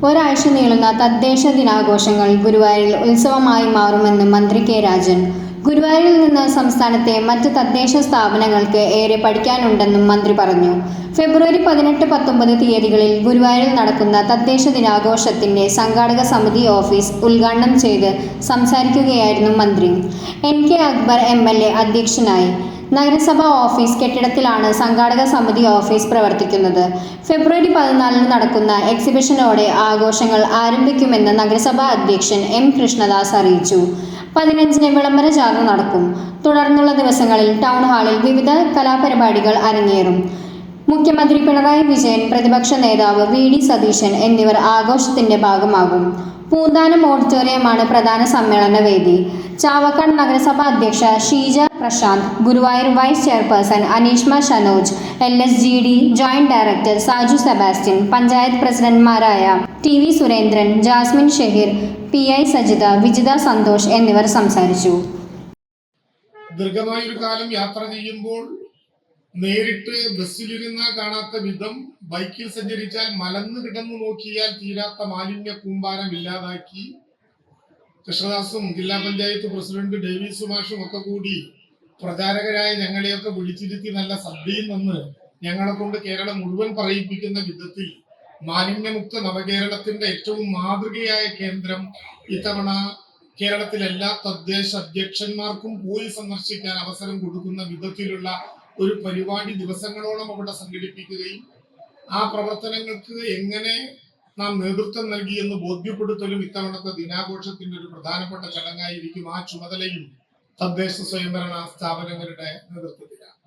ഒരാഴ്ച നീളുന്ന തദ്ദേശ ദിനാഘോഷങ്ങൾ ഗുരുവായൂരിൽ ഉത്സവമായി മാറുമെന്ന് മന്ത്രി കെ രാജൻ. ഗുരുവായൂരിൽ നിന്ന് സംസ്ഥാനത്തെ മറ്റ് തദ്ദേശ സ്ഥാപനങ്ങൾക്ക് ഏറെ പഠിക്കാനുണ്ടെന്നും മന്ത്രി പറഞ്ഞു. ഫെബ്രുവരി 18-19 തീയതികളിൽ ഗുരുവായൂരിൽ നടക്കുന്ന തദ്ദേശ ദിനാഘോഷത്തിന്റെ സംഘാടക സമിതി ഓഫീസ് ഉദ്ഘാടനം ചെയ്ത് സംസാരിക്കുകയായിരുന്നു മന്ത്രി. NK അക്ബർ MLA അധ്യക്ഷനായി. നഗരസഭാ ഓഫീസ് കെട്ടിടത്തിലാണ് സംഘാടക സമിതി ഓഫീസ് പ്രവർത്തിക്കുന്നത്. ഫെബ്രുവരി 14 നടക്കുന്ന എക്സിബിഷനോടെ ആഘോഷങ്ങൾ ആരംഭിക്കുമെന്ന് നഗരസഭാ അധ്യക്ഷൻ M കൃഷ്ണദാസ് അറിയിച്ചു. 15-ന് വിളംബര ജാഥ നടക്കും. തുടർന്നുള്ള ദിവസങ്ങളിൽ ടൗൺ ഹാളിൽ വിവിധ കലാപരിപാടികൾ അരങ്ങേറും. മുഖ്യമന്ത്രി പിണറായി വിജയൻ, പ്രതിപക്ഷ നേതാവ് VD സതീശൻ എന്നിവർ ആഘോഷത്തിന്റെ ഭാഗമാകും. പൂന്താനം ഓഡിറ്റോറിയമാണ് പ്രധാന സമ്മേളന വേദി. ചാവക്കാട് നഗരസഭാ അധ്യക്ഷ Sheeja Prashanth, Guruvayur vice chairperson Aneeshma Shanoj, LSGD joint director Saju Sebastian, panchayat പ്രസിഡന്റുമാരായ TV സുരേന്ദ്രൻ, ജാസ്മിൻ ഷഹീർ, PI സജിത, വിജിത സന്തോഷ് എന്നിവർ സംസാരിച്ചു. ദീർഘമായൊരു കാലം യാത്ര ചെയ്യുമ്പോൾ നേരിട്ട് ബസ്സിലിരുന്ന കാണാത്ത വിധം ബൈക്കിൽ സഞ്ചരിച്ചാൽ മലന്ന് കിടന്നു നോക്കിയാൽ തീരാത്ത മാലിന്യ കൂമ്പാരം ഇല്ലാതാക്കി കൃഷ്ണദാസും ജില്ലാ പഞ്ചായത്ത് പ്രസിഡന്റ് ഡേവിഡ് സുമാഷും ഒക്കെ കൂടി പ്രചാരകരായ ഞങ്ങളെയൊക്കെ വിളിച്ചിരുത്തി നല്ല സദ്യയിൽ നിന്ന് ഞങ്ങളെ കൊണ്ട് കേരളം മുഴുവൻ പറയിപ്പിക്കുന്ന വിധത്തിൽ മാലിന്യമുക്ത നവകേരളത്തിന്റെ ഏറ്റവും മാതൃകയായ കേന്ദ്രം ഇത്തവണ കേരളത്തിലെ എല്ലാ തദ്ദേശ അധ്യക്ഷന്മാർക്കും പോയി സന്ദർശിക്കാൻ അവസരം കൊടുക്കുന്ന വിധത്തിലുള്ള ഒരു പരിപാടി ദിവസങ്ങളോളം അവിടെ സംഘടിപ്പിക്കുകയും ആ പ്രവർത്തനങ്ങൾക്ക് എങ്ങനെ നാം നേതൃത്വം നൽകിയെന്ന് ബോധ്യപ്പെടുത്തലും ഇത്തവണത്തെ ദിനാഘോഷത്തിന്റെ ഒരു പ്രധാനപ്പെട്ട ചടങ്ങായിരിക്കും. ആ ചുമതലയും തദ്ദേശ സ്വയംഭരണ സ്ഥാപനങ്ങളുടെ നേതൃത്വത്തിലാണ്.